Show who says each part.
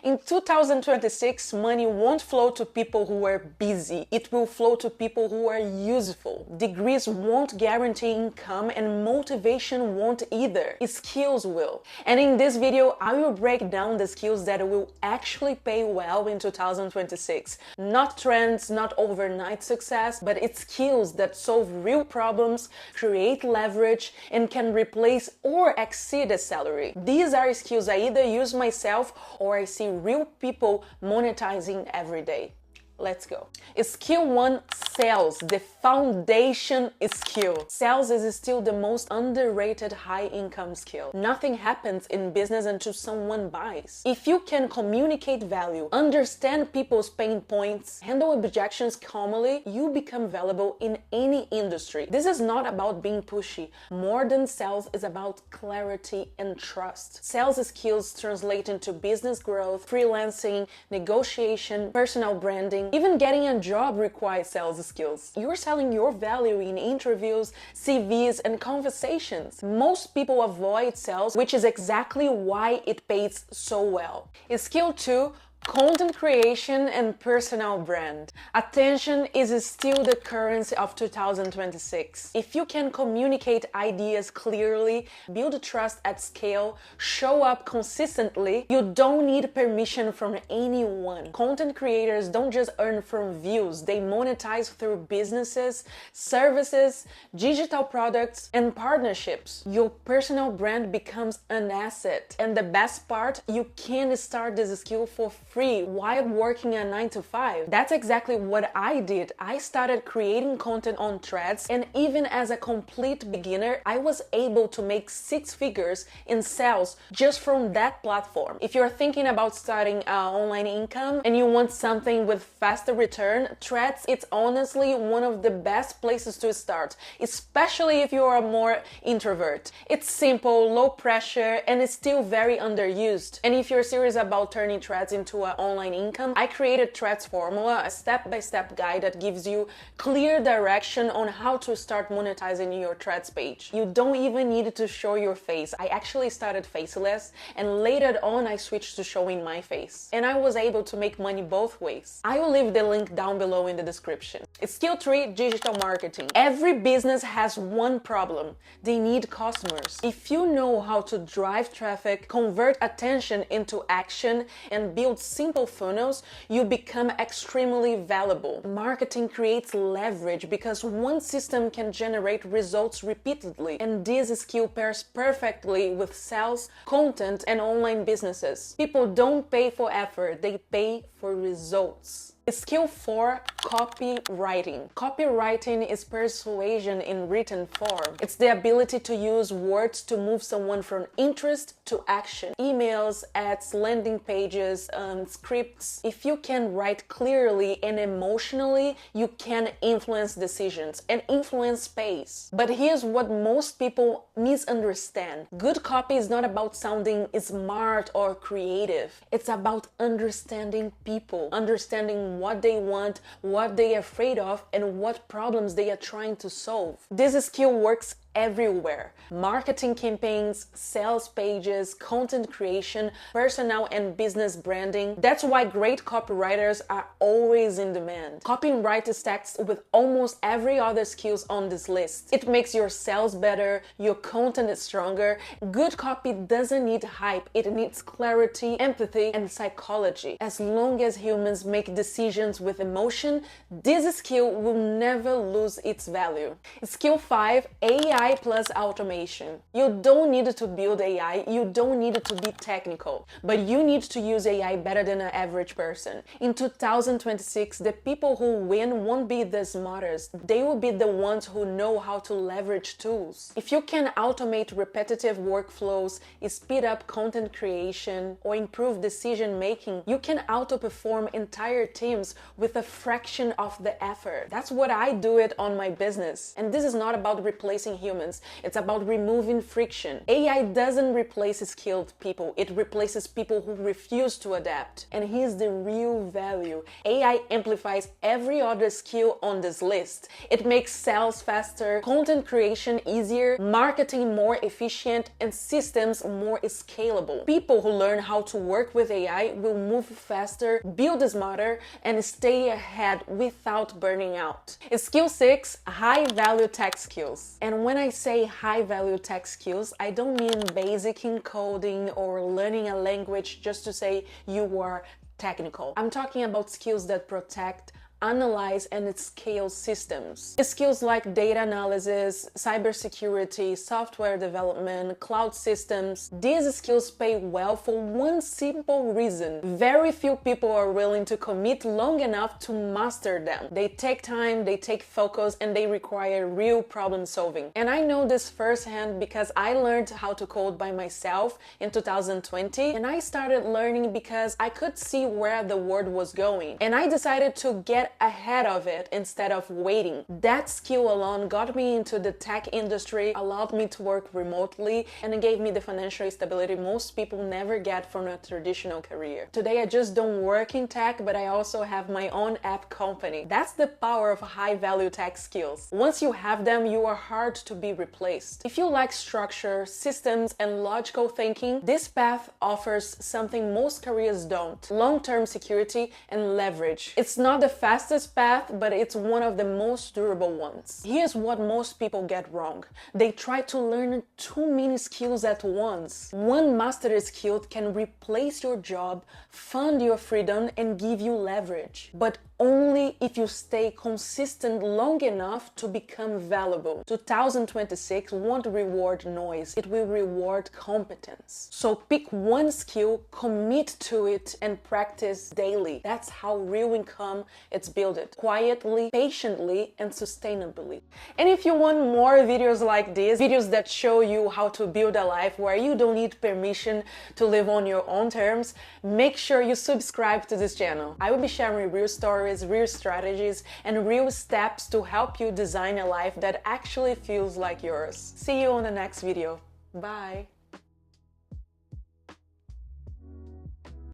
Speaker 1: In 2026, money won't flow to people who are busy. It will flow to people who are useful. Degrees won't guarantee income and motivation won't either. Skills will. And in this video, I will break down the skills that will actually pay well in 2026. Not trends, not overnight success, but it's skills that solve real problems, create leverage, and can replace or exceed a salary. These are skills I either use myself or I see real people monetizing every day. Let's go. Skill 1, sales, the foundation skill. Sales is still the most underrated high income skill. Nothing happens in business until someone buys. If you can communicate value, understand people's pain points, handle objections calmly, you become valuable in any industry. This is not about being pushy. More than sales is about clarity and trust. Sales skills translate into business growth, freelancing, negotiation, personal branding. Even getting a job requires sales skills. You're selling your value in interviews, CVs, and conversations. Most people avoid sales, which is exactly why it pays so well. Skill 2, content creation and personal brand. Attention is still the currency of 2026. If you can communicate ideas clearly, build trust at scale, show up consistently, you don't need permission from anyone. Content creators don't just earn from views, they monetize through businesses, services, digital products, and partnerships. Your personal brand becomes an asset. And the best part, you can start this skill for free while working a 9-to-5. That's exactly what I did. I started creating content on Threads, and even as a complete beginner, I was able to make 6 figures in sales just from that platform. If you're thinking about starting online income and you want something with faster return, Threads it's honestly one of the best places to start, especially if you are more introvert. It's simple, low pressure, and it's still very underused. And if you're serious about turning Threads into an online income, I created Threads Formula, a step-by-step guide that gives you clear direction on how to start monetizing your Threads page. You don't even need to show your face. I actually started faceless, and later on I switched to showing my face. And I was able to make money both ways. I will leave the link down below in the description. Skill 3, digital marketing. Every business has one problem. They need customers. If you know how to drive traffic, convert attention into action, and build simple funnels, you become extremely valuable. Marketing creates leverage because one system can generate results repeatedly, and this skill pairs perfectly with sales, content, and online businesses. People don't pay for effort, they pay for results. Skill 4, copywriting. Copywriting is persuasion in written form. It's the ability to use words to move someone from interest to action. Emails, ads, landing pages, scripts. If you can write clearly and emotionally, you can influence decisions, and influence pays. But here's what most people misunderstand. Good copy is not about sounding smart or creative. It's about understanding people, understanding what they want, what they are afraid of, and what problems they are trying to solve. This skill works everywhere. Marketing campaigns, sales pages, content creation, personal and business branding. That's why great copywriters are always in demand. Copywriting stacks with almost every other skills on this list. It makes your sales better, your content is stronger. Good copy doesn't need hype, it needs clarity, empathy, and psychology. As long as humans make decisions with emotion, this skill will never lose its value. Skill 5, AI plus automation. You don't need to build AI, you don't need to be technical, but you need to use AI better than an average person. In 2026, the people who win won't be the smartest, they will be the ones who know how to leverage tools. If you can automate repetitive workflows, speed up content creation, or improve decision making, you can outperform entire teams with a fraction of the effort. That's what I do it on my business. And this is not about replacing humans. humans. It's about removing friction. AI doesn't replace skilled people. It replaces people who refuse to adapt. And here's the real value. AI amplifies every other skill on this list. It makes sales faster, content creation easier, marketing more efficient, and systems more scalable. People who learn how to work with AI will move faster, build smarter, and stay ahead without burning out. Skill 6, high-value tech skills. And when I say high-value tech skills, I don't mean basic in coding or learning a language just to say you are technical. I'm talking about skills that protect, analyze, and scale systems. Skills like data analysis, cybersecurity, software development, cloud systems. These skills pay well for one simple reason. Very few people are willing to commit long enough to master them. They take time, they take focus, and they require real problem solving. And I know this firsthand because I learned how to code by myself in 2020, and I started learning because I could see where the world was going. And I decided to get ahead of it instead of waiting. That skill alone got me into the tech industry, allowed me to work remotely, and it gave me the financial stability most people never get from a traditional career. Today I just don't work in tech, but I also have my own app company. That's the power of high-value tech skills. Once you have them, you are hard to be replaced. If you like structure, systems, and logical thinking, this path offers something most careers don't: long-term security and leverage. It's not the fastest path, but it's one of the most durable ones. Here's what most people get wrong. They try to learn too many skills at once. One mastered skill can replace your job, fund your freedom, and give you leverage. But only if you stay consistent long enough to become valuable. 2026 won't reward noise, it will reward competence. So pick one skill, commit to it, and practice daily. That's how real income is built, quietly, patiently, and sustainably. And if you want more videos like this, videos that show you how to build a life where you don't need permission to live on your own terms, make sure you subscribe to this channel. I will be sharing real stories, real strategies, and real steps to help you design a life that actually feels like yours. See you on the next video. Bye!